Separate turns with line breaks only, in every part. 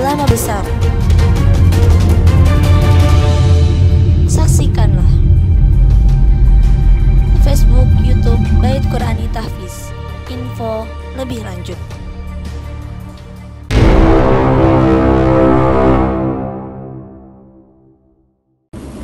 ulama besar. Saksikanlah Facebook, YouTube Bait Qur'ani Tahfiz. Info lebih lanjut.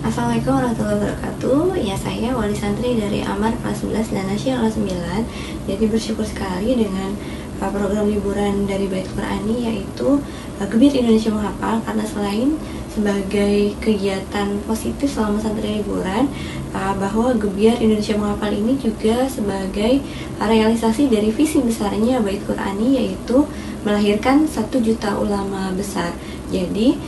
Assalamualaikum warahmatullahi wabarakatuh. Ya, saya wali santri dari Amar kelas 11 dan Nasyir kelas 9. Jadi bersyukur sekali dengan program liburan dari Bait Qur'ani, yaitu Gebir Indonesia Menghafal, karena selain sebagai kegiatan positif selama santri liburan, bahwa Gebiar Indonesia Menghafal ini juga sebagai realisasi dari visi besarnya Bait Qur'ani, yaitu melahirkan 1 juta ulama besar. Jadi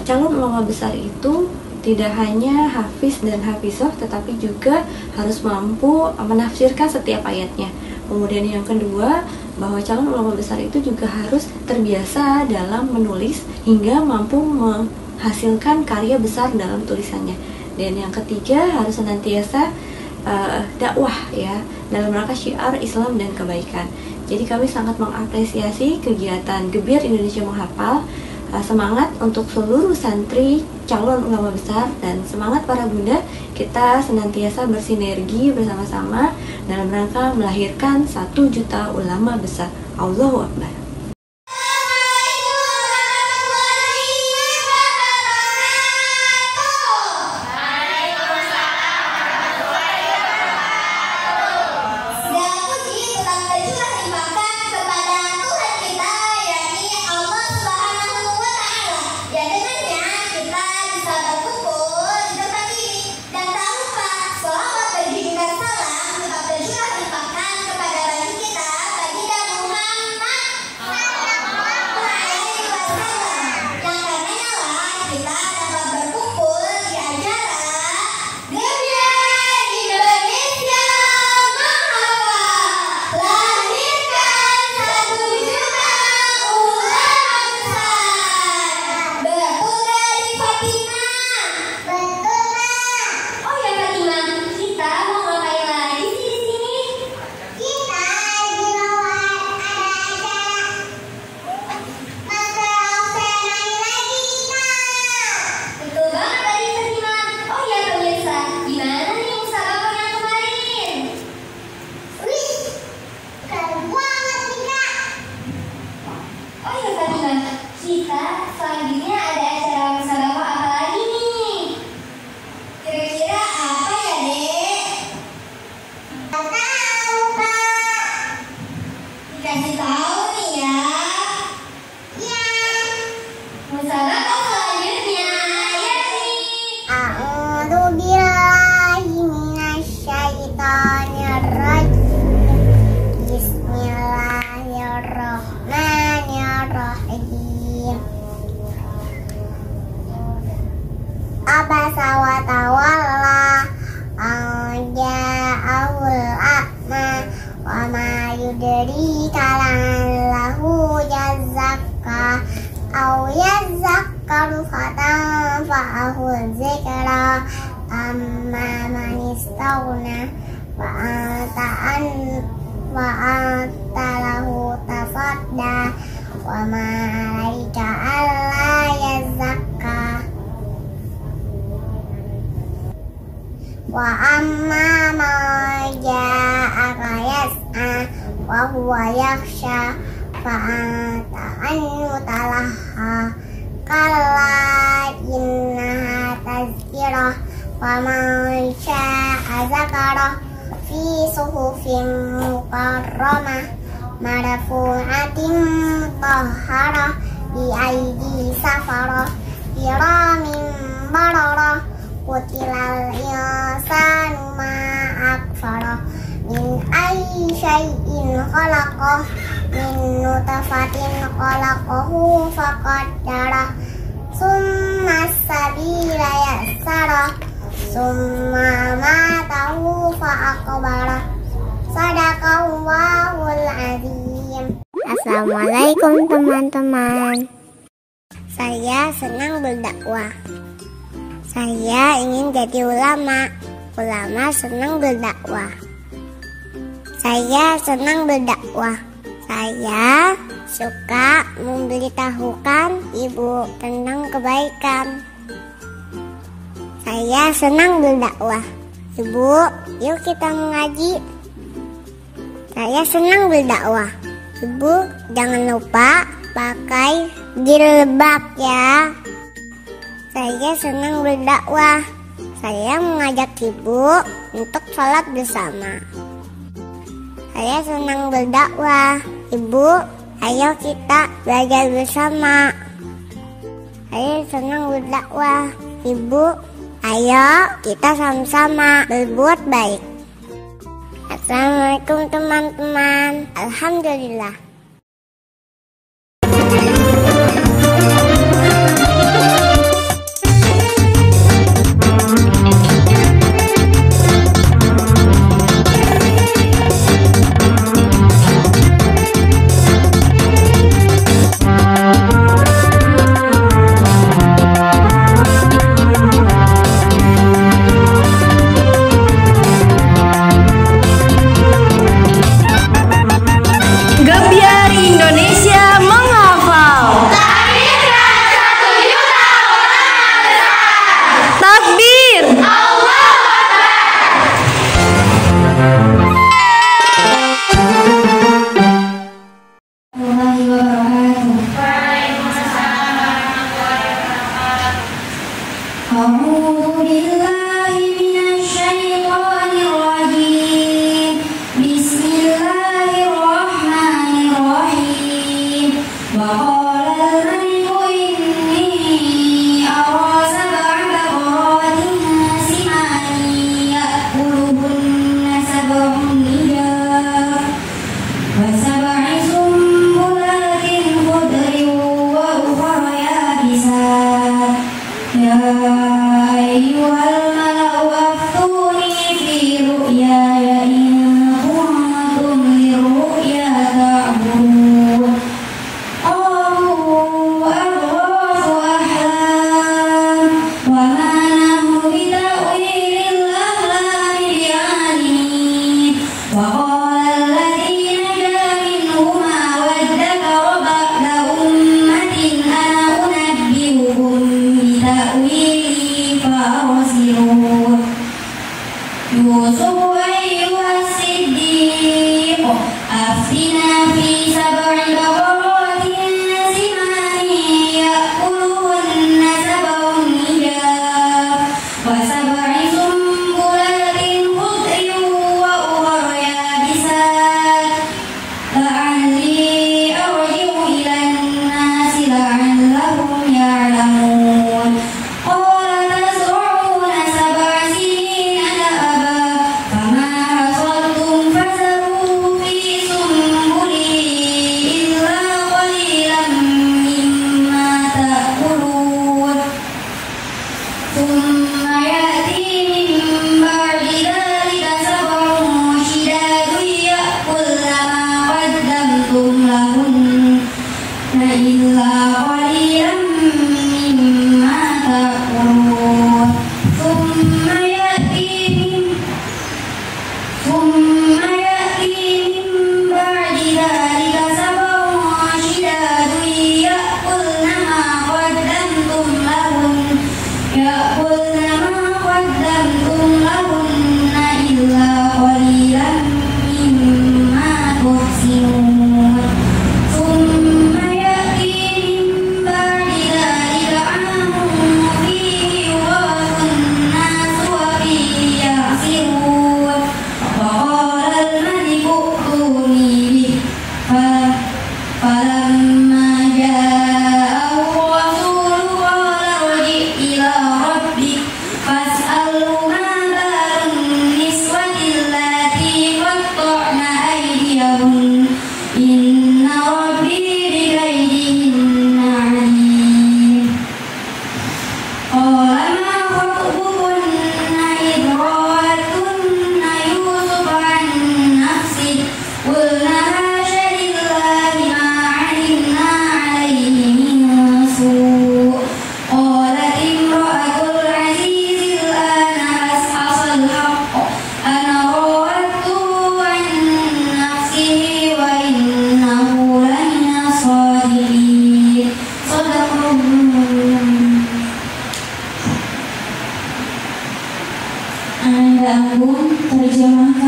calon ulama besar itu tidak hanya hafiz dan hafizah, tetapi juga harus mampu menafsirkan setiap ayatnya. Kemudian yang kedua, bahwa calon ulama besar itu juga harus terbiasa dalam menulis hingga mampu menghasilkan karya besar dalam tulisannya. Dan yang ketiga, harus senantiasa dakwah ya, dalam rangka syiar Islam dan kebaikan. Jadi kami sangat mengapresiasi kegiatan Gebir Indonesia Menghafal. Semangat untuk seluruh santri calon ulama besar, dan semangat para bunda, kita senantiasa bersinergi bersama-sama dalam rangka melahirkan 1 juta ulama besar. Allahu Akbar.
Abasa wa tawalla ja'ahul a'ma wa ma yudrika la'allahu yazakka aw yazakkaru fatanfa'ahu dzikra amma man istaghna wa anta lahu tasadda wa ma 'alaika alla yazakka wa amma ma ja'aka yas'a wa huwa yakhsha fa anta anhu talaha kalla innaha tazkirah wa man sya'a zakarah fi suhufin mukarramah marfu'atin tahharah bi aidi safarah kiramin bararah Qutilal insanu ma akfarah min ayyi syai'in khalaqah min nutfatin khalaqahu faqaddarah summa sabila yassarah summa matahu fa'aqbarah. Sadaqallahul azim. Assalamualaikum teman-teman. Saya senang berdakwah. Saya ingin jadi ulama. Ulama senang berdakwah. Saya senang berdakwah. Saya suka memberitahukan ibu tentang kebaikan. Saya senang berdakwah. Ibu, yuk kita mengaji. Saya senang berdakwah. Ibu, jangan lupa pakai jilbab ya. Saya senang berdakwah. Saya mengajak ibu untuk sholat bersama. Saya senang berdakwah. Ibu, ayo kita belajar bersama. Saya senang berdakwah. Ibu, ayo kita sama-sama berbuat baik. Assalamualaikum teman-teman. Alhamdulillah.
Gambia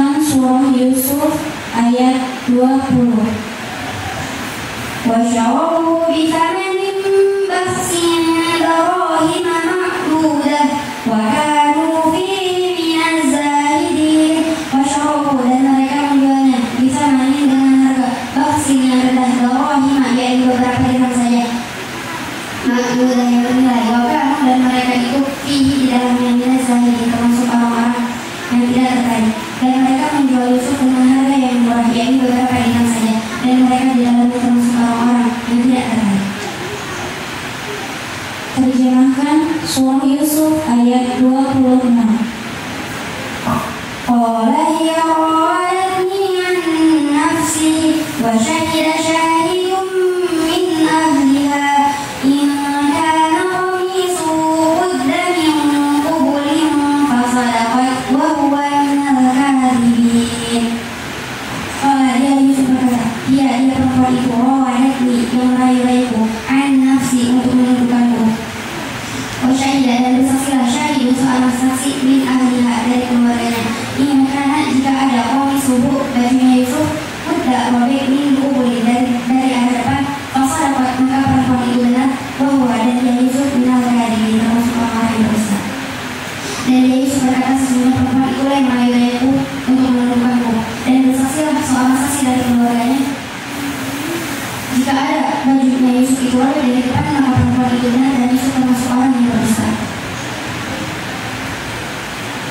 Tafsirkan surah Yusuf ayat 20.
وشروه بثمن بخس دراهم معدودة وكانوا فيه من الزاهدين. وشروه dan mereka menjualnya bithamanin dengan harga baksin yang rendah, darahim yaitu beberapa dirham saja, ma'dudah yang bernilai. Wakanu dan mereka itu fihi di dalamnya min az-zahidin termasuk orang-orang yang tidak terkaya. Dan mereka menjual Yusuf dengan harga yang murah yaitu beberapa dirham saja, dan mereka di dalamnya termasuk orang-orang yang tidak terkaya.
Terjemahkan surah Yusuf ayat 26.
Qala hiya rawadatni an nafsi wa shahida shahidun min ahliha in kana qamisuhu qudda min qubulin fasadaqat wa huwa minal kadhibin. Qala dia Yusuf berkata, dia perempuan itu rawadatni yang merayu-rayuku an nafsi untuk menundukkanku. Wasyahidah dan bersaksilah syahid seorang saksi min ahliha dari keluarganya. Ini karena jika ada kami subuh bajunya Yusuf mudah robek min kubuli dari arah depan, pasal dapat maka perempuan itu benar bahwa dan dia Yusuf minal kadhibin termasuk orang-orang yang berdusta. Dan dia Yusuf berkata, sesungguhnya perempuan itulah yang merayu-rayuku untuk menundukkanku. Dan bersaksilah seorang saksi dari keluarganya. Jika ada bajunya Yusuf itu robek dari depan, maka perempuan itu benar dan Yusuf termasuk orang yang berdusta.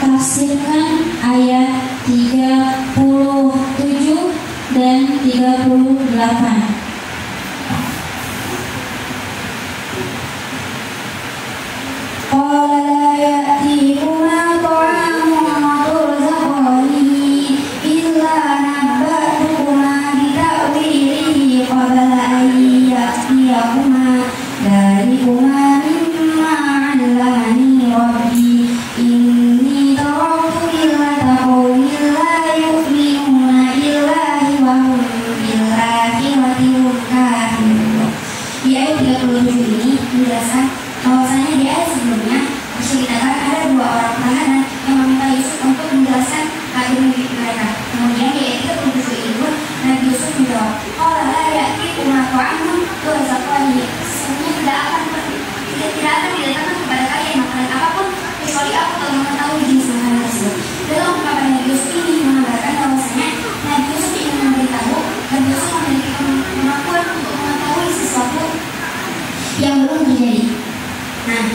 Tafsirkan ayat 37 dan 38.
Qala la ya'tikuma ta'amun turzaqanihi illa nabba'tukuma bita'wilihi qabla an ya'tiyakuma dhalikuma mimma 'allamani rabbi inni taraktu millata qaumin la yu'minuna billahi wa hum bil akhirati hum kafirun. Di ayat 37 ini menjelaskan bahwasanya di ayat sebelumnya diceritakan ada dua orang tahanan yang meminta Yusuf untuk menjelaskan keadaan hidup mereka. Kemudian di ayat 37 ini pun Nabi Yusuf menjawab, qala la ya'tikuma ta'amun turzaqanihi, sesungguhnya tidak akan didatangkan kepada kalian makanan apapun kecuali aku telah mengetahui jenis makanan tersebut. Dalam ungkapan Nabi Yusuf ini menggambarkan bahwasanya Nabi Yusuf ingin memberitahu dan Yusuf memiliki kemampuan untuk mengetahui sesuatu yang belum terjadi. Nah,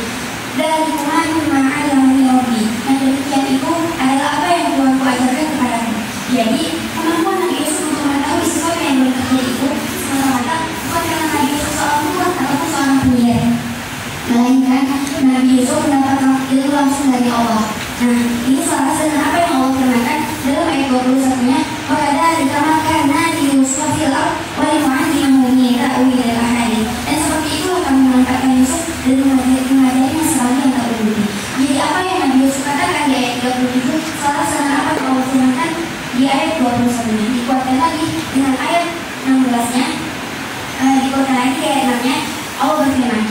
dari kemana ma'allamani rabbi, yang demikian itu adalah apa yang Tuhanku ajarkan kepadaku. Jadi kemampuan Nabi Yusuf untuk mengetahui sesuatu yang belum terjadi itu semata-mata bukan karena Nabi Yusuf seorang Tuhan ataupun seorang penyihir, melainkan Nabi Yusuf mendapatkan ilmu langsung dari Allah. Nah, ini salah satu dengan apa yang Allah firmankan dalam ayat 21-nya, "Wakadzalika makanna li Yusuf fil ardh wa linu'allimahu min ta'wilil ahadits." Dan seperti itu kami menempatkan Yusuf dan mengajarinya sekali yang tak berhenti. Jadi apa yang Nabi Yusuf katakan di ayat 37 salah satu dengan apa yang Allah firmankan di ayat 21-nya. Dikuatkan lagi dengan ayat 16-nya, dikuatkan lagi di ayat 6-nya. Allah berfirman,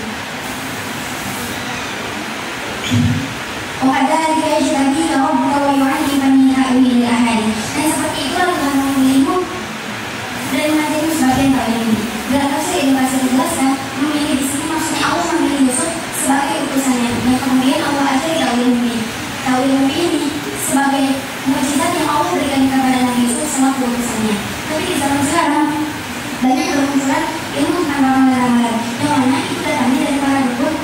"Wakadzalika yajtabika rabbuka wa yu'allimuka min ta'wilil ahadits." Dan seperti itulah Tuhan memilihmu dan mengajarimu sebagian ta'wil ini. Dalam tafsir Ibnu Katsir dijelaskan, memilih di sini maksudnya Allah memilih Yusuf sebagai utusannya. Dan kemudian Allah ajari ta'wil ini. Ta'wil ini sebagai mukjizat yang Allah berikan kepada Nabi Yusuf selaku utusannya. Tapi di zaman sekarang banyak bermunculan ilmu tentang ramalan-ramalan yang mana itu datangnya dari para dukun,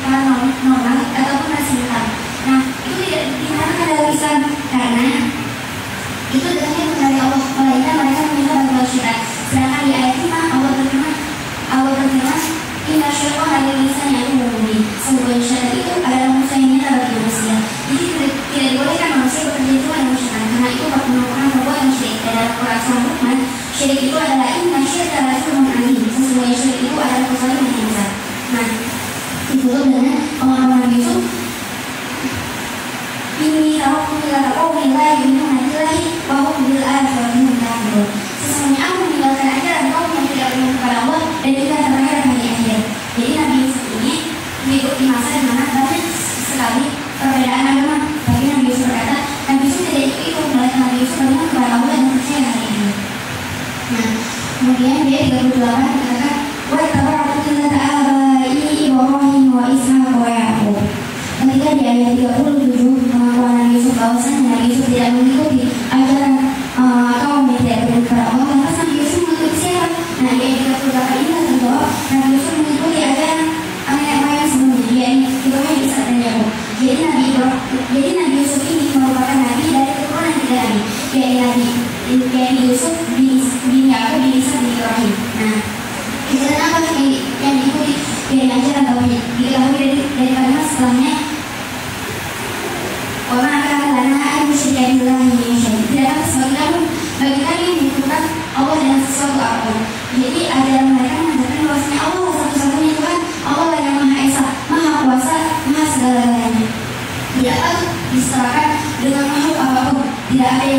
paranormal ataupun nasi hitam. Nah, itu tidak dibenarkan dalam Islam karena itu datangnya bukan dari Allah, melainkan mereka meminta bantuan syaitan. Sedangkan di ayat 5 Allah berfirman, "Inna syaitana lil-insani aduwwun mubin." Sesungguhnya syaitan itu adalah musuh yang nyata bagi manusia. Jadi tidak dibolehkan manusia bekerja cuma dengan syaitan, karena itu merupakan perbuatan syirik. Dan dalam Quran surah Luqman, syirik itu adalah inna syirka la zulmun adzim. Sesungguhnya syirik itu adalah kezaliman yang besar. Nah, ditutup dengan pengalaman Nabi Yusuf, "Inni taraktu millata qaumin la yu'minuna billahi wa hum bil akhirati hum kafirun." Sesungguhnya aku meninggalkan ajaran kaum yang tidak beriman kepada Allah dan tidak berharap hari akhir. Jadi Nabi Yusuf ini hidup di masa di mana banyak sekali perbedaan agama. Tapi Nabi Yusuf berkata, Nabi Yusuf tidak ikut melainkan Nabi Yusuf kemudian dia 38 katakan wa tabaratu millata abai Ibrahim wa Ishaq wa Yaqub. Ketika di ayat 37 pengakuan Nabi Yusuf bahwasanya Nabi Yusuf tidak mengikuti ajaran kaum yang tidak beriman kepada Allah, lantas Nabi Yusuf mengikuti siapa? Nah, di ayat 38 ini terjawab Nabi Yusuf mengikuti ajaran nenek moyang sebelumnya, yaitu Ibrahim, Ishak dan Yakub. Jadi Nabi Yusuf ini merupakan nabi dari keturunan tiga nabi, yaitu Yusuf bin Yakub bin Ishak bin Ibrahim. Nah, ajaran apa yang diikuti dari ajaran tauhid? Diketahui dari kalimat setelahnya, wa ma kana lana an nusyrika billahi min syai'. Tidak ada bagi kami yang menyebutkan Allah dengan sesuatu apapun. Jadi ajaran mereka mengajarkan bahwasanya Allah satu-satunya Tuhan, Allah yang Maha Esa, Maha Kuasa, Maha segala-galanya. Tidak patut diserahkan dengan makhluk apapun. Tidak ada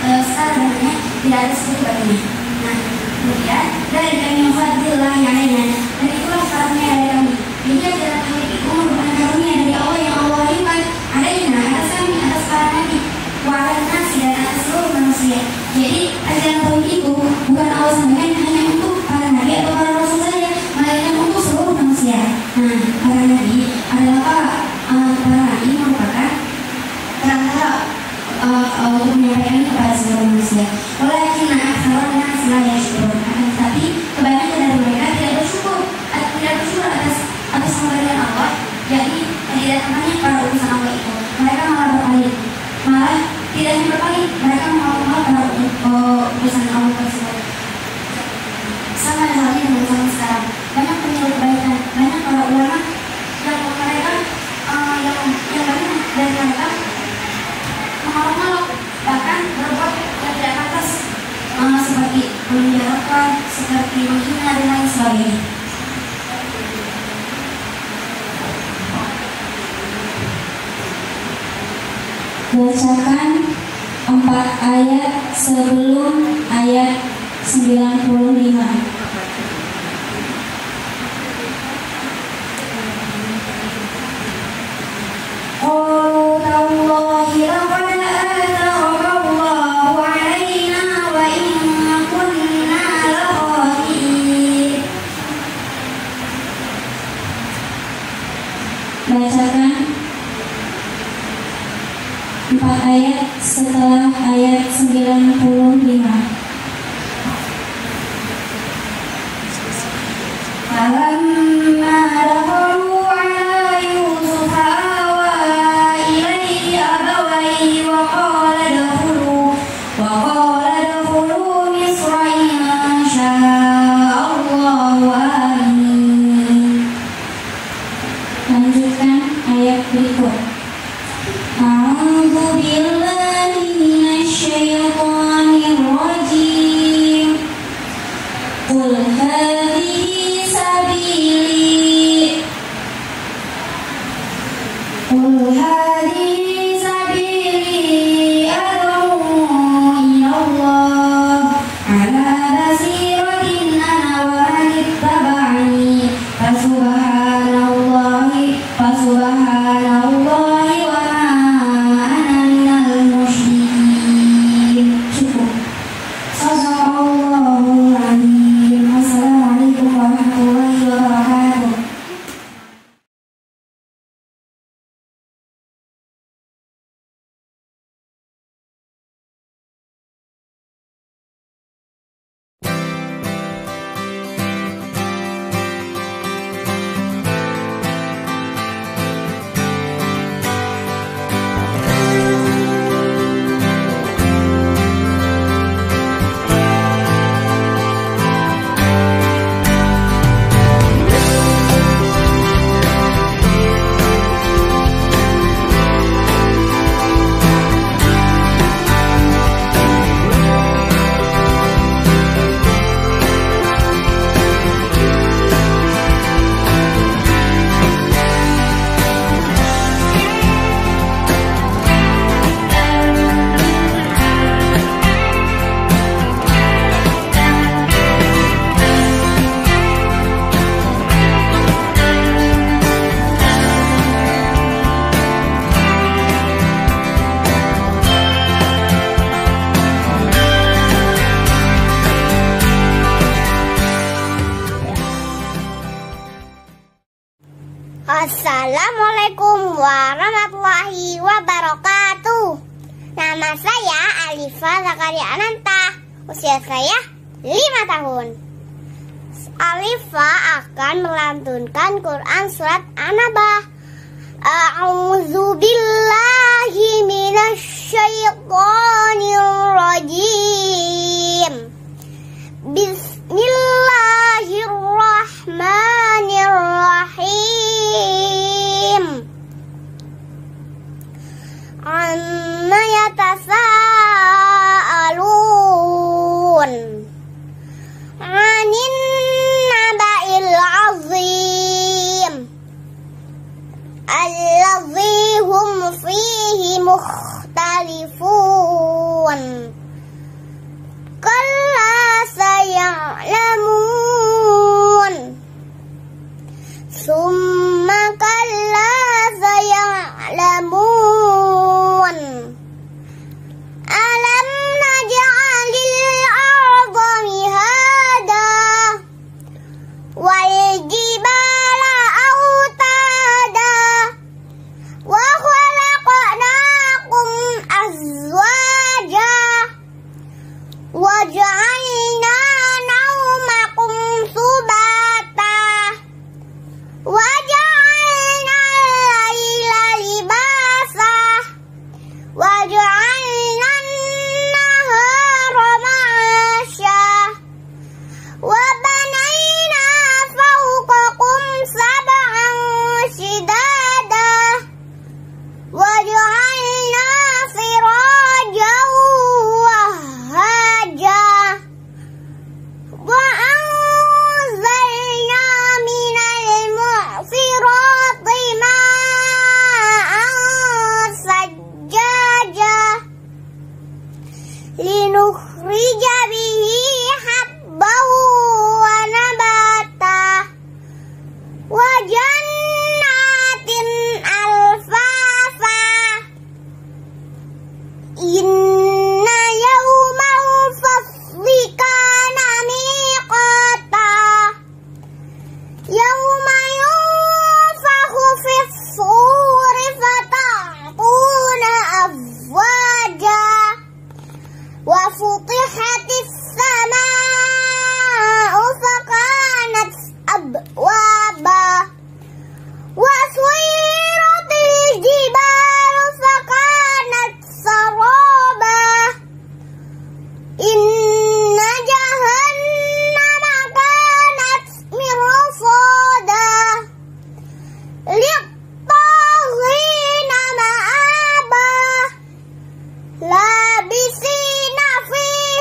setara dengannya, tidak ada sekutu baginya. Nah, kemudian dari kami fadillah yang lainnya, dan itulah karunia dari kami. Jadi ajaran tauhid itu merupakan karunia dari Allah yang Allah limpahkan adanya atas kami, atas para nabi, wa'ala nasi, dan atas seluruh manusia. Jadi ajaran tauhid itu bukan Allah sampaikan hanya untuk para nabi atau para rasul saja, melainkan untuk seluruh manusia. Nah, para nabi adalah para nabi merupakan perantara untuk menyampaikan kepada seluruh manusia. Walakin aktsarun nas la yashkurun. Tapi kebanyakan dari mereka tidak bersyukur atas pemberian Allah, yakni tidak namanya para utusan Allah itu. Mereka malah berpaling, malah tidak hanya berpaling, mereka menolak para utusan Allah tersebut. Sama halnya dengan zaman sekarang, banyak penyuluh kebaikan, banyak para ulama yang mereka yang banyak dari mereka menolak, bahkan berbuat yang tidak pantas, seperti menjarakan, seperti menghina dan lain sebagainya.
Bacakan 4 ayat sebelum ayat 95.
قالوا تالله لقد آثرك الله علينا وإن كنا لخاطئين.
Bacakan 4 ayat setelah ayat 95.
فلما دخلوا على يوسف آوى إليه أبويه وقال ادخلوا مصر إن شاء الله آمين.
Lanjutkan ayat berikut.
A'udzu billahi minasyaitonir rajim. Qul hadhihi sabili
warahmatullahi wabarakatuh. Nama saya Alifa Zakaria Ananta. Usia saya 5 tahun. Alifa akan melantunkan Quran surat An-Naba. A'udzu billahi minasyaitonir rajim. Bismillahirrahmanirrahim. Amma yatasaalun 'anin naba'il 'azim alladzi hum fihi mukhtalifun. Kalla saya'lamun summa kalla saya'lamun. Alam naj'alil arda mihada wal jibala autada wa khalaqnakum azwaja wa ja'alna naumakum subata wa ja'alna al-laila libasa wa ja'alna an-nahara ma'asha wa banayna fawqakum sab'an shidada wa ja'alna sirajan wahhaja wa anzalna minal mu'sirati ma'an sajjaja linukhrija bihi habban wa nabata wa jannatin alfafa. Inna yawmal fasli kana miqata yawma yunfakhu fis-suri fata'tuna afwaja wa futihatis samaa'u fakanat abwaba wa suyyiratil jibalu fakanat saraba. Inna jahannama kanat mirsada lit-taghina ma'aba labisina fiha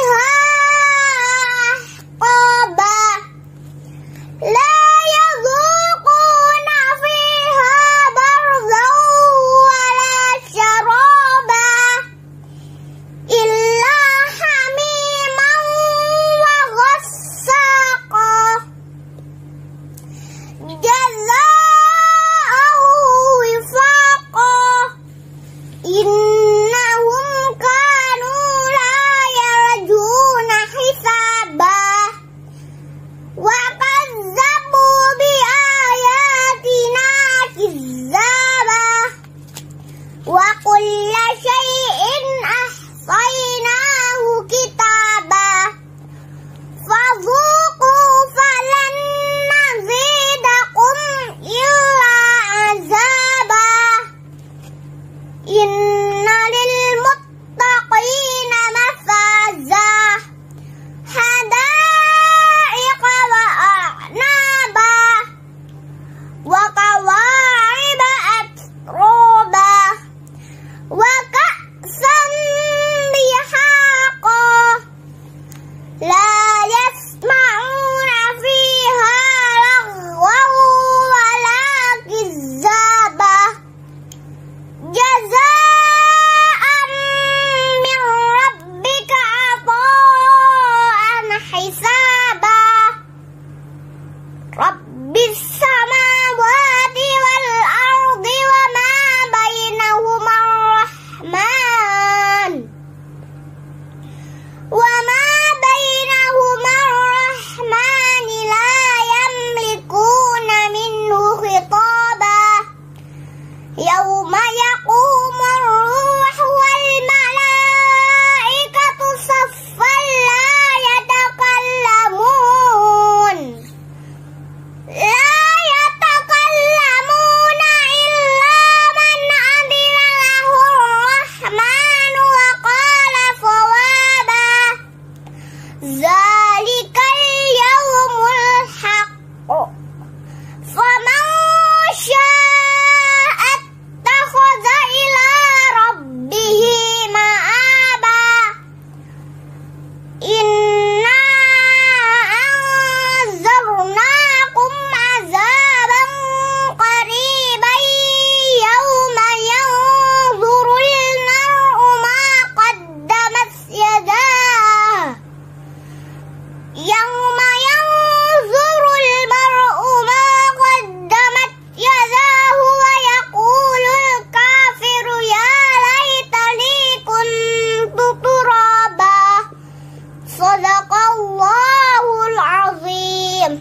Shadaqallahul azim.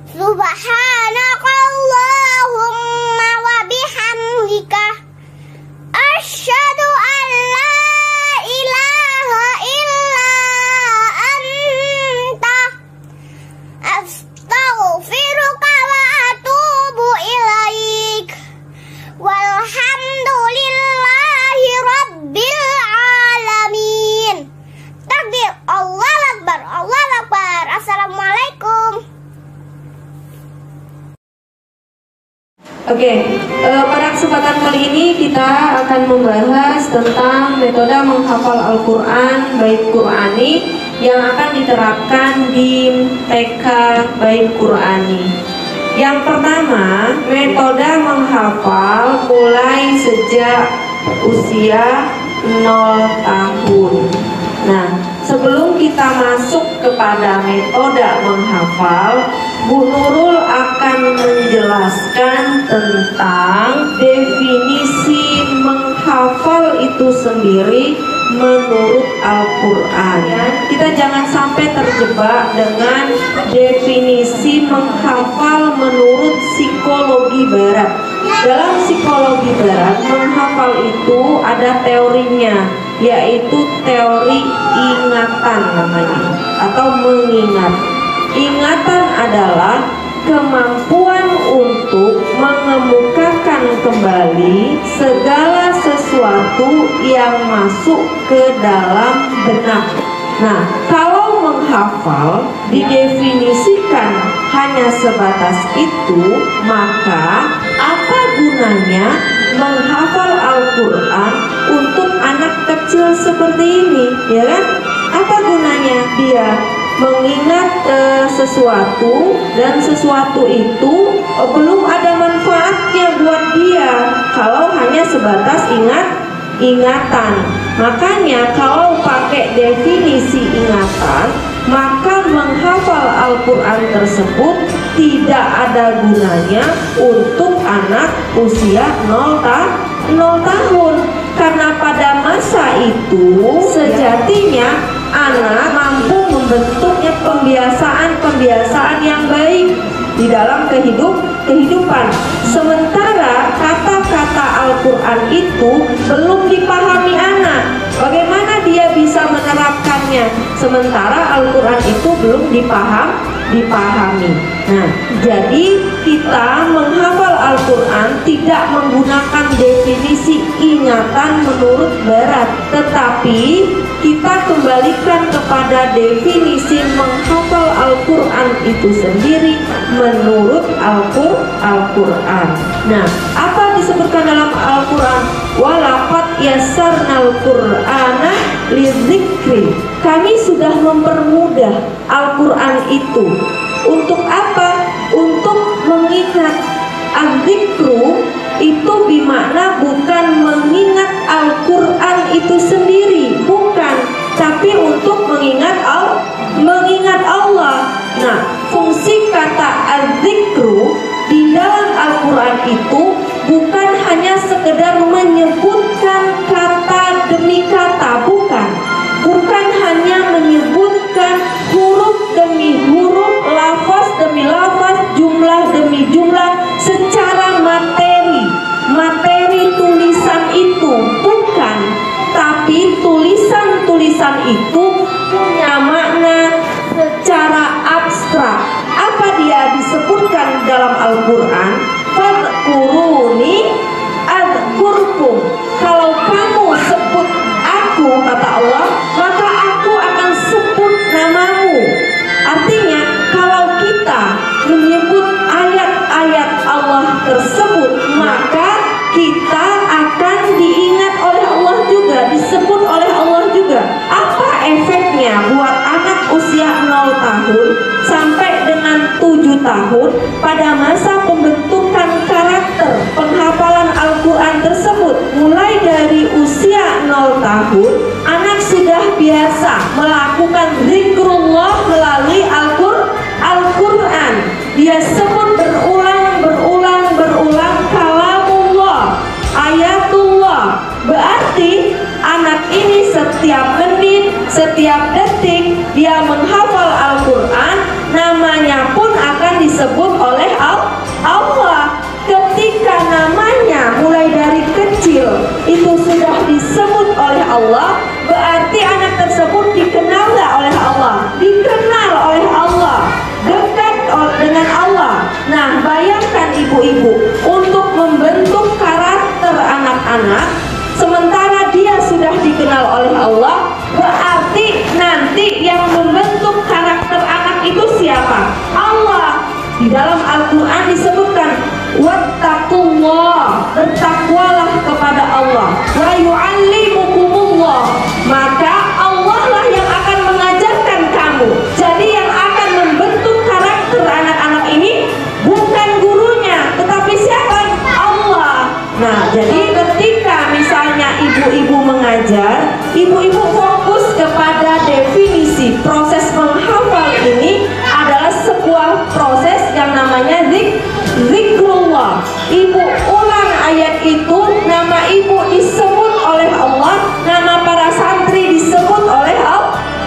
Subhanakallahumma wa bihamdika asyhadu an la ilaha illa anta astaghfiruka wa atubu ilaik. Walhamdulillahi rabbil alamin. Takbir, Allahu Akbar, Allahu Akbar. Assalamualaikum.
Pada kesempatan kali ini kita akan membahas tentang metode menghafal Al-Quran Bait Qur'ani yang akan diterapkan di TK Bait Qur'ani. Yang pertama, metode menghafal mulai sejak usia 0 tahun. Nah, sebelum kita masuk kepada metode menghafal, Bu Nurul akan menjelaskan tentang definisi menghafal itu sendiri menurut Al-Quran. Kita jangan sampai terjebak dengan definisi menghafal menurut psikologi barat. Dalam psikologi barat, menghafal itu ada teorinya, yaitu teori ingatan namanya, atau mengingat. Ingatan adalah kemampuan untuk mengemukakan kembali segala sesuatu yang masuk ke dalam benak. Nah, kalau menghafal didefinisikan hanya sebatas itu, maka apa gunanya menghafal Al-Quran untuk anak kecil seperti ini, ya kan? Apa gunanya dia mengingat sesuatu dan sesuatu itu belum ada manfaatnya buat dia kalau hanya sebatas ingatan. Makanya kalau pakai definisi ingatan, maka menghafal Al-Quran tersebut tidak ada gunanya untuk anak usia 0 tahun. Karena pada masa itu sejatinya anak mampu membentuknya pembiasaan yang baik di dalam kehidupan. Sementara kata-kata Al-Quran itu belum dipahami anak. Bagaimana dia bisa menerapkannya sementara Al-Quran itu belum dipahami. Nah, jadi kita menghafal Al-Quran tidak menggunakan definisi ingatan menurut barat, tetapi kita kembalikan kepada definisi menghafal Al-Quran itu sendiri menurut Al-Quran. Nah, apa disebutkan dalam Al-Quran? Walaqad yassarnal Qur'ana lidzikri. Kami sudah mempermudah Al-Quran itu. Untuk apa? Untuk mengingat. Az-zikru itu bermakna bukan mengingat Al-Quran itu sendiri, bukan, tapi untuk mengingat Allah. Nah, fungsi kata az-zikru di dalam Al-Quran itu bukan hanya sekedar menyebutkan kata demi kata, bukan hanya menyebutkan huruf demi huruf, lafaz demi lafaz, jumlah demi jumlah secara materi tulisan itu, bukan, tapi tulisan itu punya makna secara abstrak. Apa dia disebutkan dalam Al-Quran? Fadkuruni adzkurkum. Kalau kamu sebut aku, kata Allah, maka aku akan sebut namamu. Artinya, kalau kita menyebut ayat-ayat Allah tersebut, maka kita akan diingat oleh Allah juga, disebut oleh Allah juga. Apa efeknya buat anak usia 0 tahun sampai dengan 7 tahun pada masa pembentukan karakter penghafalan Al-Quran tersebut? Mulai dari usia 0 tahun, anak sudah biasa melakukan zikrullah melalui Al-Quran. Dia sebut berulang kalamullah, ayatullah. Berarti anak ini setiap menit, setiap detik dia disebut oleh Allah. Ketika namanya mulai dari kecil itu sudah disebut oleh Allah, berarti anak tersebut dikenal nggak oleh Allah? Dikenal oleh Allah, dekat dengan Allah. Nah, bayangkan ibu-ibu, untuk membentuk karakter anak-anak sementara dia sudah dikenal oleh Allah, berarti nanti yang membentuk karakter anak itu siapa? Allah. Di dalam Al-Quran disebutkan, wattaqullah, bertakwalah kepada Allah, wa yu'allimukumullah, maka Allah lah yang akan mengajarkan kamu. Jadi yang akan membentuk karakter anak-anak ini bukan gurunya, tetapi siapa? Allah. Nah, jadi ketika misalnya ibu-ibu mengajar, ibu-ibu fokus kepada definisi. Proses menghafal ini adalah sebuah proses yang namanya zikrullah. Ibu ulang ayat itu, nama ibu disebut oleh Allah, nama para santri disebut oleh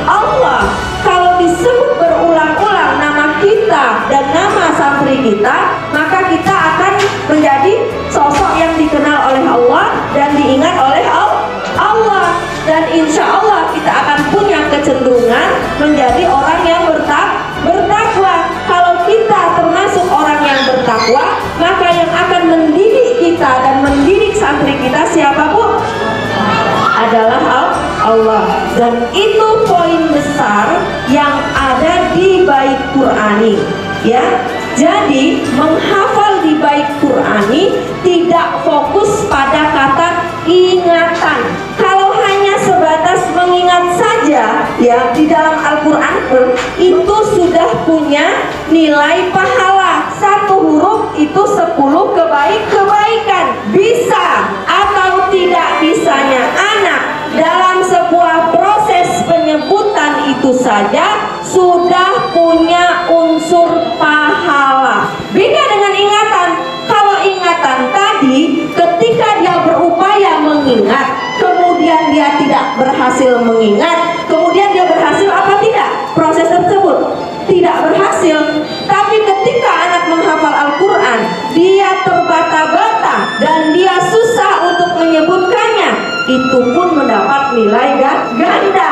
Allah. Kalau disebut berulang-ulang nama kita dan nama santri kita, maka kita akan menjadi sosok yang dikenal oleh Allah dan diingat oleh Allah. Dan insya Allah kita akan punya kecenderungan menjadi orang yang bertakwa. Kalau kita termasuk orang yang bertakwa, maka yang akan mendidik kita dan mendidik santri kita siapa, Bu? Adalah Allah. Dan itu poin besar yang ada di Bait Qur'ani, ya. Jadi menghafal di Bait Qur'ani tidak fokus pada kata ingatan. Kalau hanya sebatas mengingat saja, ya, di dalam Al-Quran itu sudah punya nilai pahala. Satu huruf itu 10 kebaikan. Bisa atau tidak bisanya anak dalam sebuah proses penyebutan itu saja sudah punya unsur pahala. Beda dengan ingatan. Kalau ingatan tadi, ketika dia berupaya mengingat, kemudian dia tidak berhasil mengingat, kemudian dia berhasil apa tidak? Proses tersebut tidak berhasil. Tapi ketika anak menghafal Al-Quran, dia terbata-bata dan dia susah untuk menyebutkannya, itu pun mendapat nilai ganda.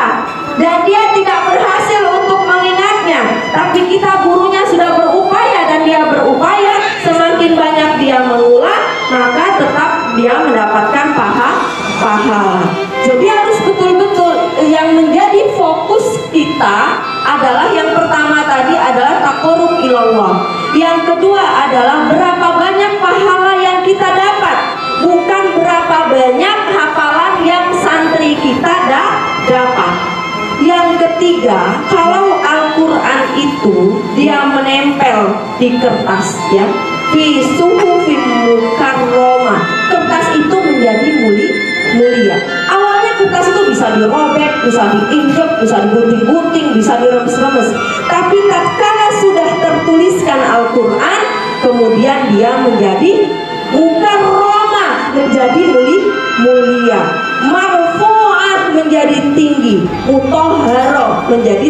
Dan dia tidak berhasil untuk mengingatnya, tapi kita gurunya sudah berupaya dan dia berupaya, semakin banyak dia mengulang, maka tetap dia mendapatkan pahala. Jadi harus betul-betul yang menjadi fokus kita adalah yang pertama tadi adalah taqarrub ilallah. Yang kedua adalah berapa banyak pahala yang kita dapat, bukan berapa banyak hafalan yang santri kita dapat. Yang ketiga, kalau Al-Quran itu dia menempel di kertas, ya, fi suhufin mukarramah, kertas itu menjadi mulia. Awalnya kertas itu bisa dirobek, bisa diinjek, bisa digunting-gunting, bisa diremes-remes. Tapi tatkala sudah tertuliskan Al-Quran, kemudian dia menjadi mukarramah, menjadi mulia. Marfu'at menjadi tinggi, mutahharah menjadi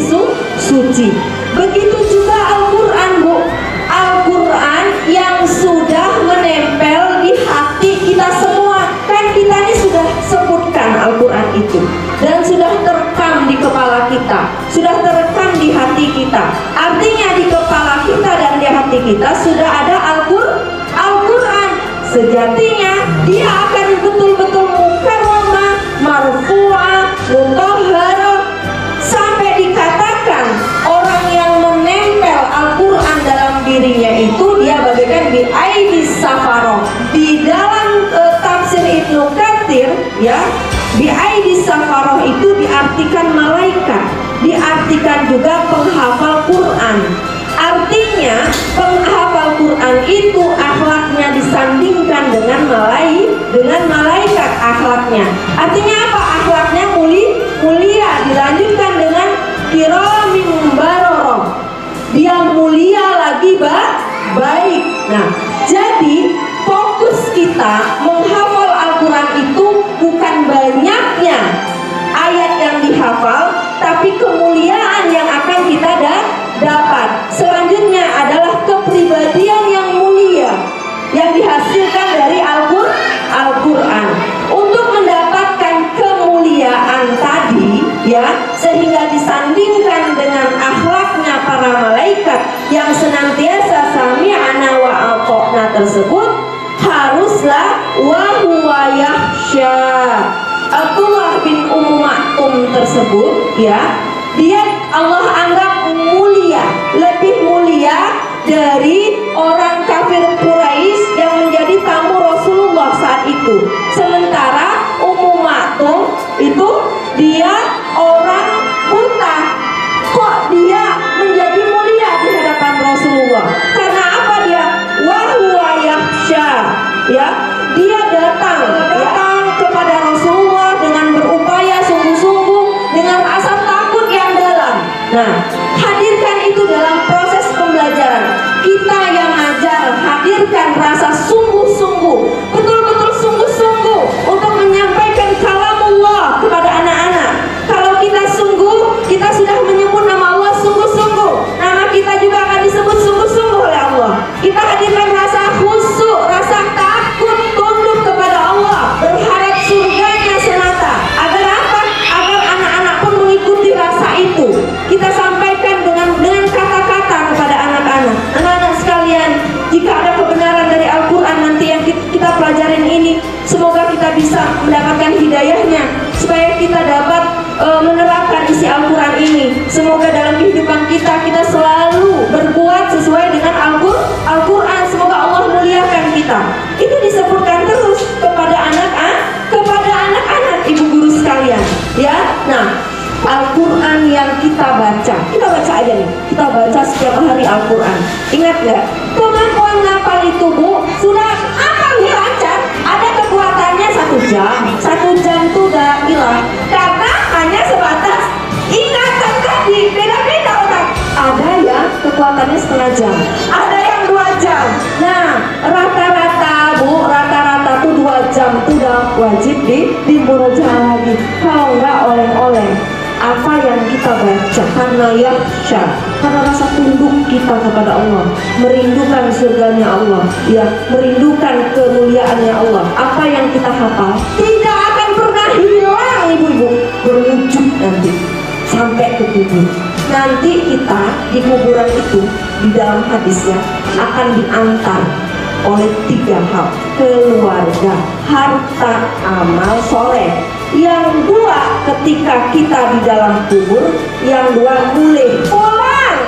suci. Begitu juga Al-Quran, Bu. Al-Quran yang sudah menempel di hati kita semua. Kan kita ini sudah sebutkan Al-Quran itu, dan sudah terekam di kepala kita, sudah terekam di hati kita. Artinya di kepala kita dan di hati kita sudah ada Al-Quran. Sejatinya dia akan betul-betul mukarramah, marfu'ah, mutahharah, sampai dikatakan orang yang menempel Al-Quran dalam dirinya itu dia bagaikan bi aidis safaroh. Di dalam tafsir Ibnu Katsir, ya, bi aidis safaroh itu diartikan malaikat, diartikan juga penghafal Quran. Artinya penghafal Quran itu akhlaknya disandingkan dengan malaikat akhlaknya. Artinya apa? Akhlaknya mulia. Dilanjutkan dengan kiramin baroroh, dia mulia lagi baik. Nah, jadi fokus kita menghafal Al-Quran itu bukan banyaknya ayat yang dihafal, tapi kemuliaan yang akan kita dapat. Selanjutnya adalah kepribadian para malaikat yang senantiasa sami'ana wa ata'na tersebut haruslah wa huwa yakhsha. Abdullah bin Maktum tersebut, ya, dia Allah anggap mulia, lebih mulia dari orang kafir Quraisy yang menjadi tamu Rasulullah saat itu. Sementara Maktum itu dia orang buta, kok dia menjadi mulia di hadapan Rasulullah? Karena apa dia? Wa huwa yakhsha, ya, dia datang kepada Rasulullah dengan berupaya sungguh-sungguh, dengan rasa takut yang dalam. Nah, hadirkan itu dalam proses pembelajaran. Kita yang ngajar, hadirkan rasa sungguh-sungguh, betul-betul sungguh-sungguh untuk menyampaikan kalamullah kepada anak-anak. Kalau kita sungguh, kita sudah menyebut nama Allah sungguh-sungguh, nama kita juga akan disebut sungguh-sungguh oleh Allah. Kita hadirkan rasa khusyuk, rasa takut, tunduk kepada Allah, berharap surganya semata. Agar apa? Agar anak-anak pun mengikuti rasa itu. Kita sampaikan dengan kata-kata kepada anak-anak. Anak-anak sekalian, jika ada kebenaran dari Al-Quran nanti yang kita pelajarin ini, semoga kita bisa mendapatkan hidayahnya, supaya kita dapat menerapkan isi Al-Quran ini. Semoga dalam kehidupan kita selalu berbuat sesuai dengan Al-Quran. Semoga Allah muliakan kita. Itu disebutkan terus kepada anak-anak ibu guru sekalian, ya. Nah, Al-Quran yang kita baca aja nih, kita baca setiap hari Al-Quran. Ingat nggak? Kemampuan ngapal itu, Bu, sudah apa nih lancar? Ada kekuatannya 1 jam. 1 jam itu udah hilang karena hanya sebatas ingatan tadi. Beda-beda otak. Ada yang kekuatannya setengah jam, ada yang 2 jam. Nah, rata-rata, Bu, rata-rata tuh 2 jam tuh udah wajib di murojaah lagi. Kalau nggak oleh-oleh apa yang kita baca, karena yakhsha, karena rasa tunduk kita kepada Allah, merindukan surganya Allah, ya, merindukan kemuliaannya Allah. Apa yang kita hafal tidak akan pernah hilang, ibu-ibu, berwujud nanti sampai ke kubur. Nanti kita di kuburan itu, di dalam hadisnya akan diantar oleh 3 hal: keluarga, harta, amal soleh. Yang 2 ketika kita di dalam kubur, yang 2 boleh pulang,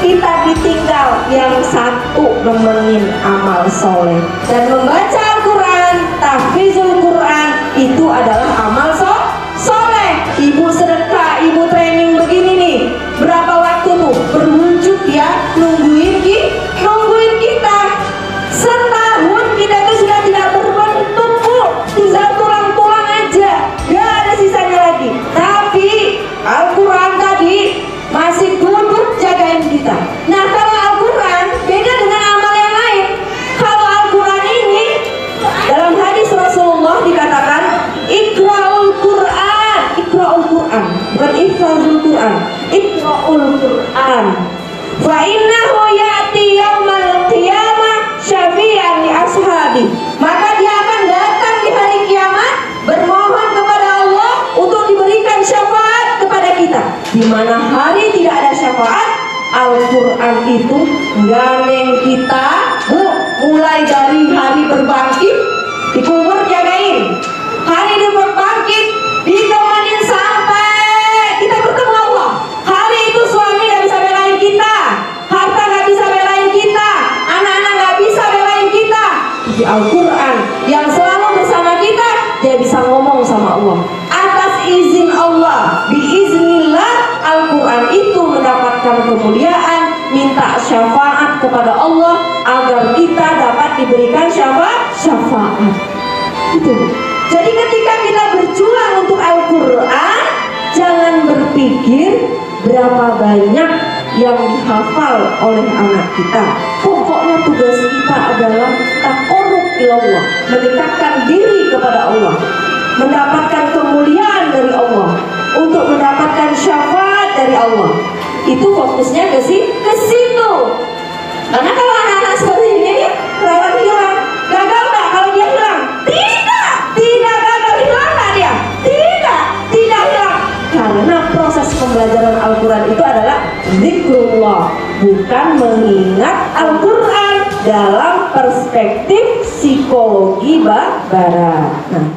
kita ditinggal, yang 1 nemenin amal soleh. Dan membaca Al-Quran, tahfizul Quran, itu adalah amal soleh. Ibu sedekah, ibu training begini nih, berapa waktu tuh berwujud, ya, nungguin kita. Setahun kita tuh sudah tidak berbentuk, Bu, tinggal tulang-tulang aja, gak ada sisanya lagi. Tapi Al-Quran tadi masih duduk jagain kita. Nah, kalau Al-Quran beda dengan amal yang lain. Kalau Al-Quran ini dalam hadis Rasulullah dikatakan iqra'ul Quran, bukan ihfazul Quran, iqra'ul Quran. Fa innahu ya'ti yaumal qiyamah syafi'an li ashabi. Maka dia akan datang di hari kiamat bermohon kepada Allah untuk diberikan syafaat kepada kita. Di mana hari tidak ada syafaat, Al-Quran itu gandeng kita, Bu, mulai dari hari berbangkit, dikubur jagain, hari berbangkit ditemenin sampai kita bertemu Allah. Hari itu suami gak bisa belain kita, harta gak bisa belain kita, anak-anak gak bisa belain kita. Di Al-Quran yang selalu bersama kita, dia bisa ngomong sama Allah. Atas izin Allah, biiznillah, Al-Quran itu mendapatkan kemuliaan, minta syafaat kepada Allah agar kita dapat diberikan syafaat. Itu. Jadi ketika kita berjuang untuk Al-Quran, jangan berpikir berapa banyak yang dihafal oleh anak kita. Pokoknya tugas kita adalah taqarrub ilallah, mendekatkan diri kepada Allah, mendapatkan kemuliaan dari Allah, untuk mendapatkan syafaat dari Allah. Itu fokusnya ke situ. Karena kalau anak-anak seperti ini nih, rawan hilang. Gagal nggak kalau dia hilang? Tidak gagal hilang nggak dia? Tidak hilang. Karena proses prioritas pembelajaran Al-Quran itu adalah zikrullah, bukan mengingat Al-Quran dalam perspektif psikologi barat. Nah,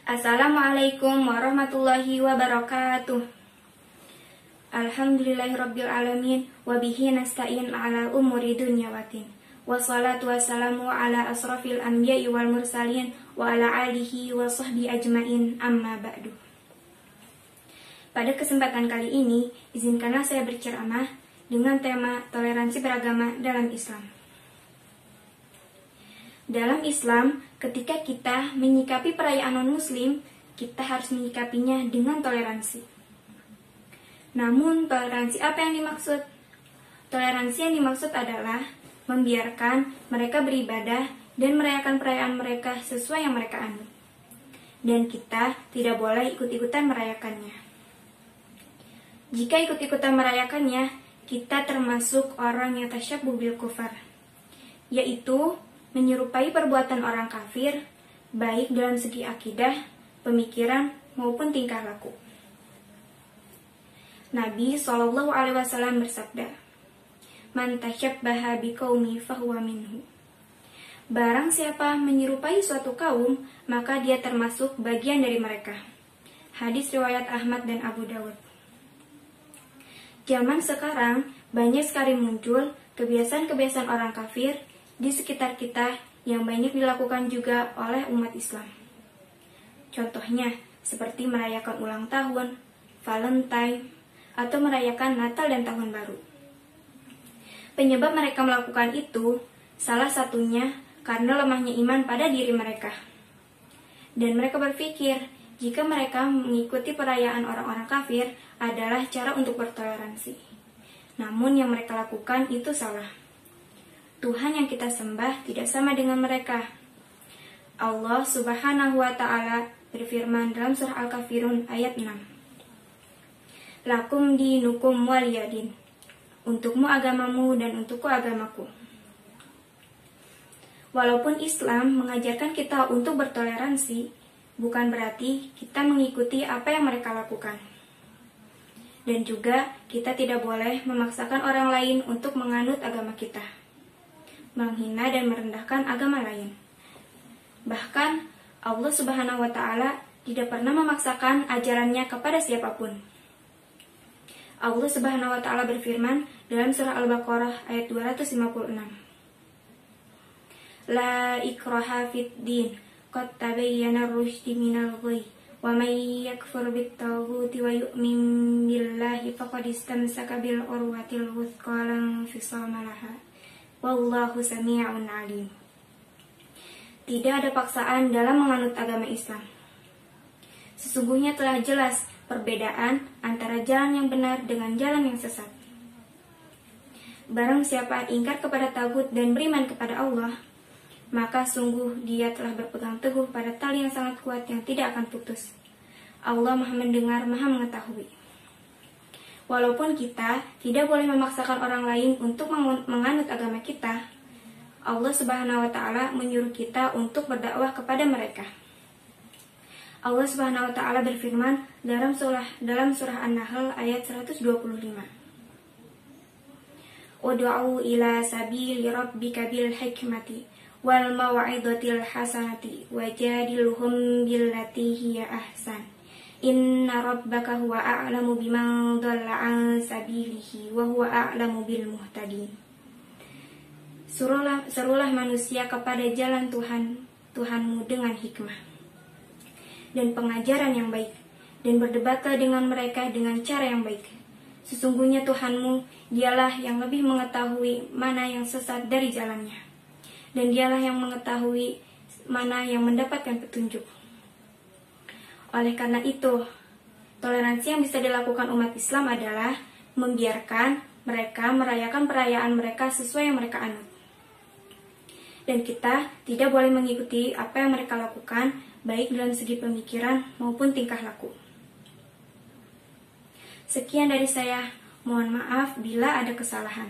Assalamualaikum warahmatullahi wabarakatuh. Alhamdulillahirabbil alamin wa bihi nasta'in ala umuri dunya waddin. Wassalatu wassalamu ala asrafil anbiya'i wal mursalin wa ala alihi wa sahbihi ajmain, amma ba'du. Pada kesempatan kali ini, izinkanlah saya berceramah dengan tema toleransi beragama dalam Islam. Dalam Islam, ketika kita menyikapi perayaan non-muslim, kita harus menyikapinya dengan toleransi. Namun, toleransi apa yang dimaksud? Toleransi yang dimaksud adalah membiarkan mereka beribadah dan merayakan perayaan mereka sesuai yang mereka anut. Dan kita tidak boleh ikut-ikutan merayakannya. Jika ikut-ikutan merayakannya, kita termasuk orang yang tasyabbuh bil kufar, yaitu menyerupai perbuatan orang kafir, baik dalam segi akidah, pemikiran, maupun tingkah laku. Nabi SAW bersabda, "Man tasyabbaha biqaumi fahuwa minhu." Barang siapa menyerupai suatu kaum, maka dia termasuk bagian dari mereka. Hadis riwayat Ahmad dan Abu Dawud. Zaman sekarang, banyak sekali muncul kebiasaan-kebiasaan orang kafir di sekitar kita yang banyak dilakukan juga oleh umat Islam. Contohnya, seperti merayakan ulang tahun, Valentine, atau merayakan Natal dan Tahun Baru. Penyebab mereka melakukan itu, salah satunya karena lemahnya iman pada diri mereka. Dan mereka berpikir, jika mereka mengikuti perayaan orang-orang kafir adalah cara untuk bertoleransi. Namun yang mereka lakukan itu salah. Tuhan yang kita sembah tidak sama dengan mereka. Allah Subhanahu wa Ta'ala berfirman dalam surah Al-Kafirun ayat 6. Lakum dinukum waliyadin. Untukmu agamamu dan untukku agamaku. Walaupun Islam mengajarkan kita untuk bertoleransi, bukan berarti kita mengikuti apa yang mereka lakukan. Dan juga kita tidak boleh memaksakan orang lain untuk menganut agama kita, menghina dan merendahkan agama lain. Bahkan Allah Subhanahu wa Ta'ala tidak pernah memaksakan ajarannya kepada siapapun. Allah Subhanahu wa Ta'ala berfirman dalam surah Al-Baqarah ayat 256. La ikraha fid din, qad tabayyana ar-rusydu minal ghayy, wa may yakfur bit-taghuti wa yu'min billahi faqad istamsaka bil urwatil wuthqa la infisama laha. Wallahu sami'un alim. Tidak ada paksaan dalam menganut agama Islam. Sesungguhnya telah jelas perbedaan antara jalan yang benar dengan jalan yang sesat. Barang siapa ingkar kepada tagut dan beriman kepada Allah, maka sungguh dia telah berpegang teguh pada tali yang sangat kuat yang tidak akan putus. Allah Maha mendengar, Maha mengetahui. Walaupun kita tidak boleh memaksakan orang lain untuk menganut agama kita, Allah Subhanahu wa Ta'ala menyuruh kita untuk berdakwah kepada mereka. Allah Subhanahu wa Ta'ala berfirman dalam surah An-Nahl ayat 125. Ud'u ila sabili rabbika bil hikmati wal mau'izatil hasanati wajadilhum billati hiya ahsan. Inna rabbaka huwa a'lamu biman dhalla an sabilihi wa huwa a'lamu bil muhtadin. Serulah manusia kepada jalan Tuhanmu dengan hikmah dan pengajaran yang baik, dan berdebatlah dengan mereka dengan cara yang baik. Sesungguhnya Tuhanmu, dialah yang lebih mengetahui mana yang sesat dari jalannya, dan dialah yang mengetahui mana yang mendapatkan petunjuk. Oleh karena itu, toleransi yang bisa dilakukan umat Islam adalah membiarkan mereka merayakan perayaan mereka sesuai yang mereka anut. Dan kita tidak boleh mengikuti apa yang mereka lakukan, baik dalam segi pemikiran maupun tingkah laku. Sekian dari saya, mohon maaf bila ada kesalahan.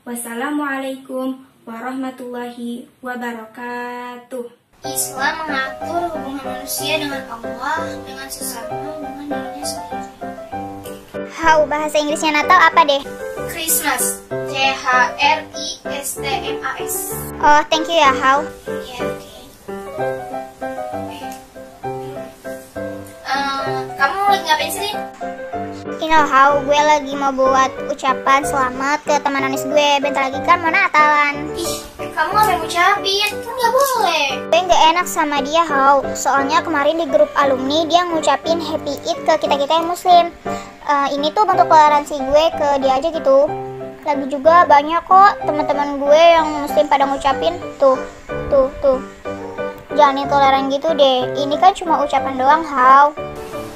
Wassalamualaikum warahmatullahi wabarakatuh.
Islam mengatur hubungan manusia dengan Allah, dengan sesama, dengan dirinya sendiri. How, bahasa Inggrisnya Natal apa deh?
Christmas, CHRISTMAS.
Oh, thank you ya, How.
Iya, oke. Kamu lagi ngapain sih, Lin?
How, gue lagi mau buat ucapan selamat ke teman Anis gue. Bentar lagi kan mau Natalan.
Ih, kamu ngapain ngucapin? Kan nggak boleh.
Gue nggak enak sama dia, How. Soalnya kemarin di grup alumni dia ngucapin Happy Eid ke kita-kita yang muslim. Ini tuh bentuk toleransi gue ke dia aja gitu. Lagi juga banyak kok teman-teman gue yang muslim pada ngucapin. Tuh. Jangan intoleran gitu deh. Ini kan cuma ucapan doang, How.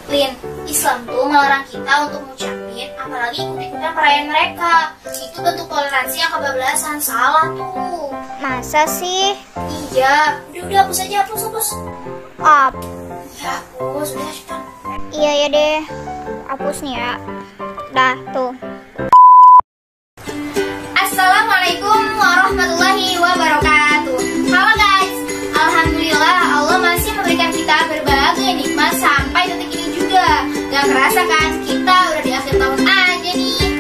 Lin, Islam tuh melarang kita untuk ngucapin, apalagi ikut-ikutan perayaan mereka. Itu bentuk toleransi yang kebablasan, salah tuh.
Masa sih?
Iya, udah hapus aja, hapus.
Up.
Ya, hapus, udah cepetan.
Iya ya deh. Hapus nih ya. Dah, tuh.
Assalamualaikum warahmatullahi wabarakatuh. Halo guys, alhamdulillah Allah masih memberikan kita berbagai nikmat sampai detik ini juga. Gak kerasa kan, kita udah di akhir tahun aja nih.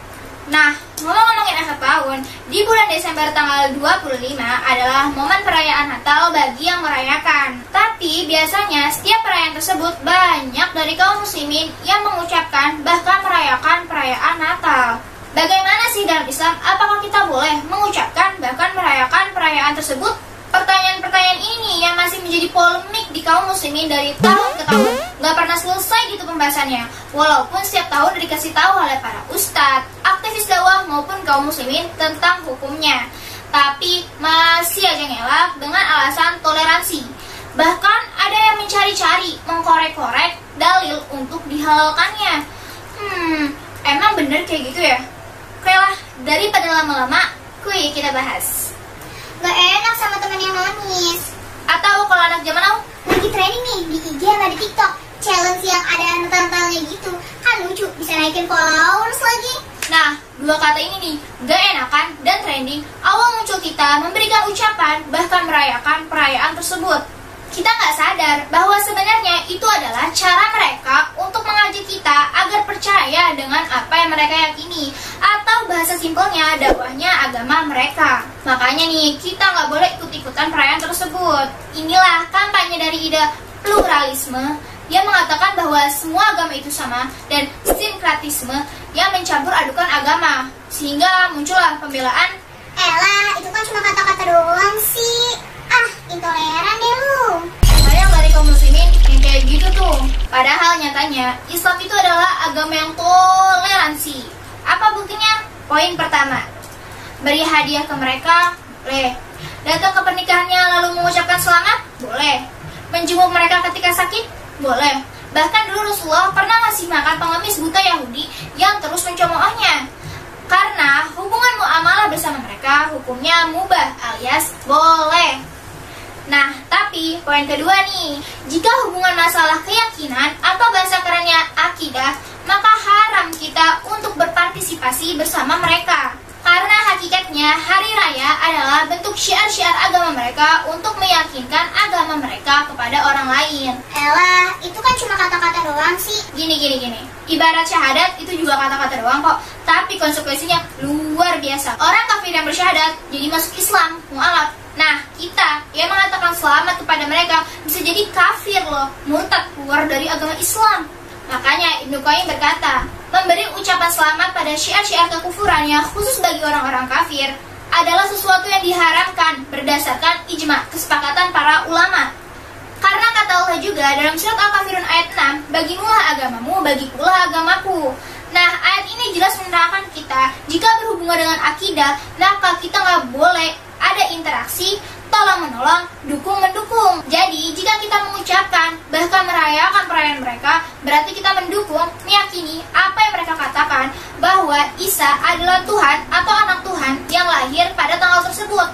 Nah, ngomongin akhir tahun, di bulan Desember tanggal 25 adalah momen perayaan Natal bagi yang merayakan. Tapi biasanya setiap perayaan tersebut banyak dari kaum muslimin yang mengucapkan bahkan merayakan perayaan Natal. Bagaimana sih dalam Islam, apakah kita boleh mengucapkan bahkan merayakan perayaan tersebut? Pertanyaan-pertanyaan ini yang masih menjadi polemik di kaum muslimin dari tahun ke tahun. Gak pernah selesai gitu pembahasannya. Walaupun setiap tahun dikasih tahu oleh para ustadz, aktivis dakwah maupun kaum muslimin tentang hukumnya. Tapi masih aja ngelak dengan alasan toleransi. Bahkan ada yang mencari-cari, mengkorek-korek dalil untuk dihalalkannya. Emang bener kayak gitu ya? Oke lah, daripada lama-lama, kuy kita bahas.
Gak enak sama temen yang manis.
Atau kalau anak zaman now
Lagi trending nih di IG sama di TikTok. Challenge yang ada Natal-Natalnya gitu. Kan lucu, bisa naikin followers lagi.
Nah, dua kata ini nih, gak enakan dan trending, awal muncul kita memberikan ucapan bahkan merayakan perayaan tersebut. Kita nggak sadar bahwa sebenarnya itu adalah cara mereka untuk mengajak kita agar percaya dengan apa yang mereka yakini, atau bahasa simpelnya dakwahnya agama mereka. Makanya nih, kita nggak boleh ikut-ikutan perayaan tersebut. Inilah kampanye dari ide pluralisme yang mengatakan bahwa semua agama itu sama, dan sinkretisme yang mencampur adukan agama, sehingga muncullah pembelaan.
Elah, itu kan cuma kata-kata doang sih. Intoleran deh lu.
Sayang dari kaum muslimin yang kayak gitu tuh. Padahal nyatanya Islam itu adalah agama yang toleransi. Apa buktinya? Poin pertama, beri hadiah ke mereka, boleh. Datang ke pernikahannya lalu mengucapkan selamat, boleh. Menjenguk mereka ketika sakit, boleh. Bahkan dulu Rasulullah pernah ngasih makan pengemis buta Yahudi yang terus mencemoohnya. Karena hubungan muamalah bersama mereka hukumnya mubah alias boleh. Nah, tapi poin kedua nih, jika hubungan masalah keyakinan atau bahasa kerennya akidah, maka haram kita untuk berpartisipasi bersama mereka. Karena hakikatnya hari raya adalah bentuk syiar-syiar agama mereka untuk meyakinkan agama mereka kepada orang lain.
Elah, itu kan cuma kata-kata doang sih.
Gini. Ibarat syahadat itu juga kata-kata doang kok.
tapi konsekuensinya luar biasa. Orang kafir yang bersyahadat jadi masuk Islam, mu'alaf. Nah, kita yang mengatakan selamat kepada mereka bisa jadi kafir loh, murtad, keluar dari agama Islam. Makanya Ibnu Qayyim berkata, memberi ucapan selamat pada syiar-syiar kekufuran yang khusus bagi orang-orang kafir adalah sesuatu yang diharamkan berdasarkan ijma, kesepakatan para ulama. Karena kata Allah juga dalam surat Al-Kafirun ayat 6, bagimulah agamamu, bagikulah agamaku. Nah, ayat ini jelas menerangkan kita, jika berhubungan dengan akidah, maka kita nggak boleh ada interaksi, tolong-menolong, dukung-mendukung. Jadi, jika kita mengucapkan, bahkan merayakan perayaan mereka, berarti kita mendukung, meyakini apa yang mereka katakan, bahwa Isa adalah Tuhan atau anak Tuhan yang lahir pada tanggal tersebut.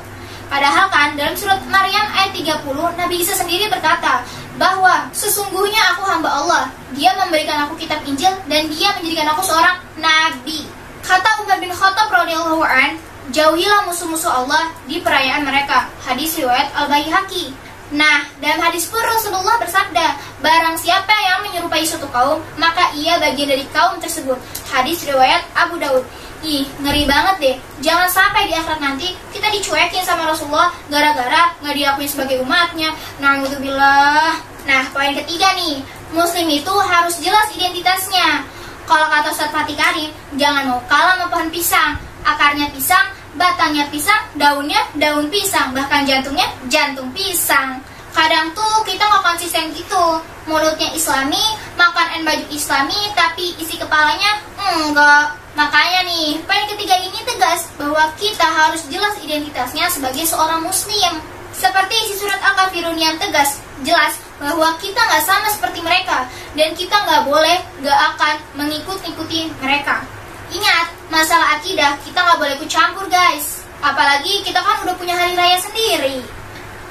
Padahal kan dalam surat Maryam ayat 30, Nabi Isa sendiri berkata bahwa sesungguhnya aku hamba Allah, dia memberikan aku kitab Injil dan dia menjadikan aku seorang nabi. Kata Umar bin Khattab radhiyallahu an, jauhilah musuh-musuh Allah di perayaan mereka. Hadis riwayat Al-Baihaqi. Nah, dalam hadis pun Rasulullah bersabda, barang siapa yang menyerupai suatu kaum, maka ia bagian dari kaum tersebut. Hadis riwayat Abu Daud. Ih, ngeri banget deh. Jangan sampai di akhirat nanti kita dicuekin sama Rasulullah gara-gara nggak diakuin sebagai umatnya. Na'udzubillah. Nah, poin ketiga nih, Muslim itu harus jelas identitasnya. Kalau kata Ustaz Fatih Karim, jangan mau kalah sama pohon pisang. Akarnya pisang, batangnya pisang, daunnya daun pisang, bahkan jantungnya jantung pisang. Kadang tuh kita nggak konsisten gitu. Mulutnya Islami, makan baju Islami, tapi isi kepalanya enggak. Makanya nih, poin ketiga ini tegas bahwa kita harus jelas identitasnya sebagai seorang muslim. Seperti isi surat Al-Kafirun yang tegas, jelas bahwa kita nggak sama seperti mereka, dan kita nggak boleh, nggak akan mengikut-ikuti mereka. Ingat, masalah akidah kita nggak boleh ikut campur guys. Apalagi kita kan udah punya hari raya sendiri.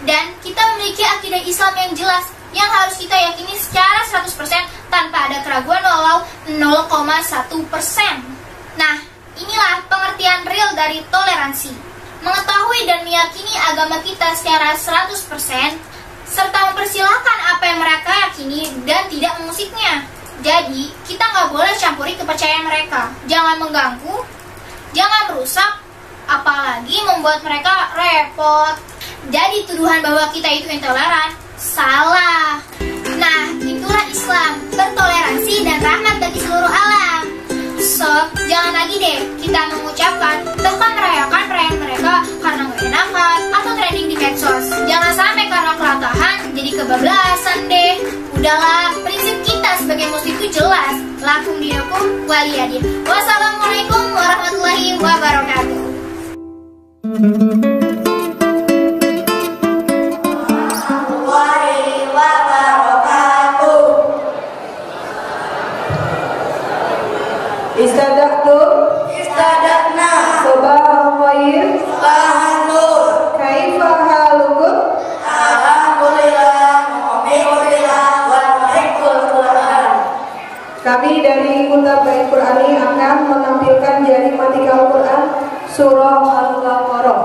Dan kita memiliki akidah Islam yang jelas, yang harus kita yakini secara 100% tanpa ada keraguan walau 0,1%. Nah, inilah pengertian real dari toleransi. Mengetahui dan meyakini agama kita secara 100%, serta mempersilahkan apa yang mereka yakini dan tidak mengusiknya. Jadi, kita nggak boleh campuri kepercayaan mereka. Jangan mengganggu, jangan merusak, apalagi membuat mereka repot. Jadi, tuduhan bahwa kita itu intoleran, salah. Nah, itulah Islam, bertoleransi dan rahmat bagi seluruh alam. So, jangan lagi deh kita mengucapkan, bahkan merayakan perayaan mereka karena gak enakan atau trending di medsos. Jangan sampai karena kelatahan jadi kebablasan deh. Udahlah, prinsip kita sebagai muslim itu jelas. Lakum dinukum waliyadin. Wassalamualaikum warahmatullahi wabarakatuh.
Istadakna Sobahal khair Sobahan nur Kaifa halukum Alhamdulillah Mu'minulillah Wa muhibbul Quran. Kami dari Kutab Bait Qurani akan menampilkan jari matikan Al-Quran Surah Al-Baqarah.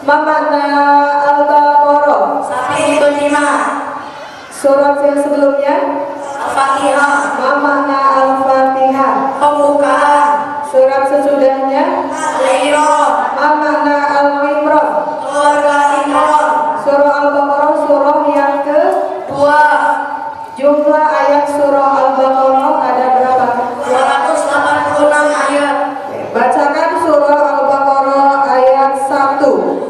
Ma makna Al-Baqarah? Sapi kelima. Surat yang sebelumnya Al-Fatihah. Ma makna Al-Fatihah? Pembukaan. Surat sesudahnya Al-Imran. Ma makna Al-Imran? Surah Al-Imran. Surah Al-Baqarah surah yang kedua. Jumlah ayat surah Al-Baqarah ada berapa? 286 ayat. Bacakan surah Al-Baqarah ayat 1.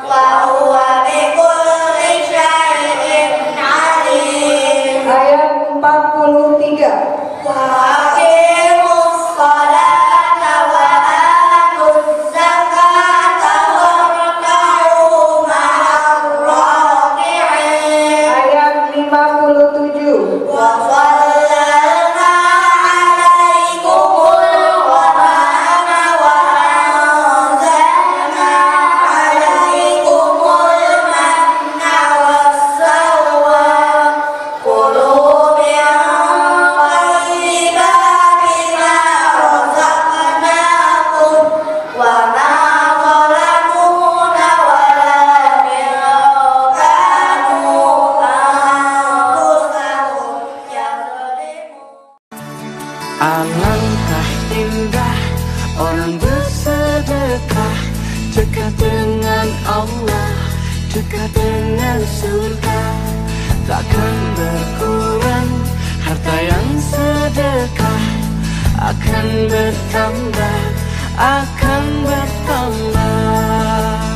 Wa huwa bikulli
Alangkah indah orang bersedekah, dekat dengan Allah, dekat dengan surga. Takkan berkurang harta yang sedekah, akan bertambah, akan bertambah.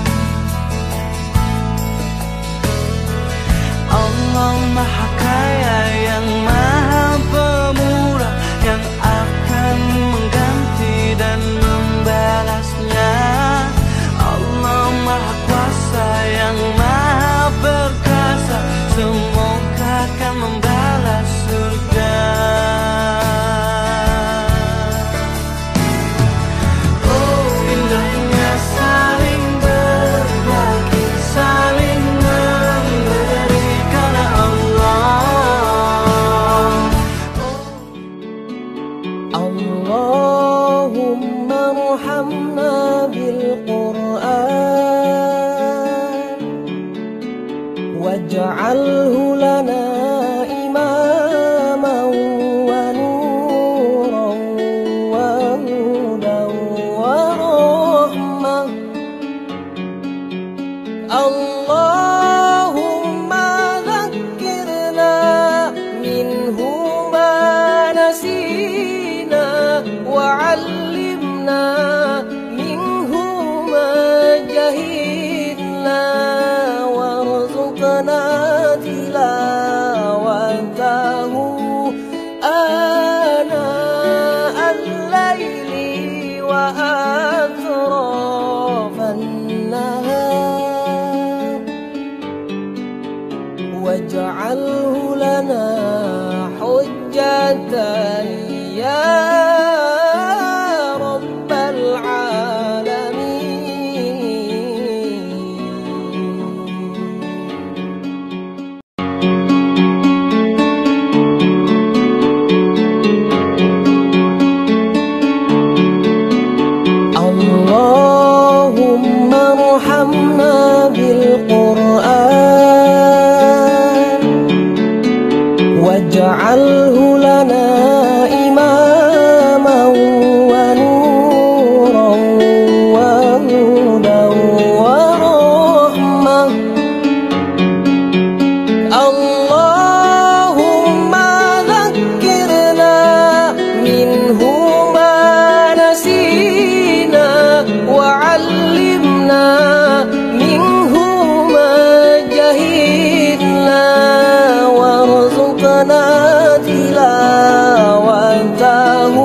Allah Maha Kaya yang Maha Pemurah, yang akan mengganti dan membalasnya. Allah Maha Kuasa yang Maha Perkasa, semoga akan membalas surga. Oh indahnya saling berbagi, saling memberi karena Allah. Allahumma arhamna bil Qur'an waj'alhu lana imaman wa nuran wa hudan wa rahmah. Allahumma dhakkirna minhu ma nasina wa 'allimna minhu ma jahilna warzuqna tilawatahu ana al-laili wa atrafan nahar waj'alhu lana hujjatan ya rabbal alamin. Allahumma arhamna bil Qur'an waj'alhu lana imaman wa nuran wa hudan wa rahmah. Allahumma dhakkirna minhu ma nasina wa 'allimna minhu ma jahilna warzuqna tilawatahu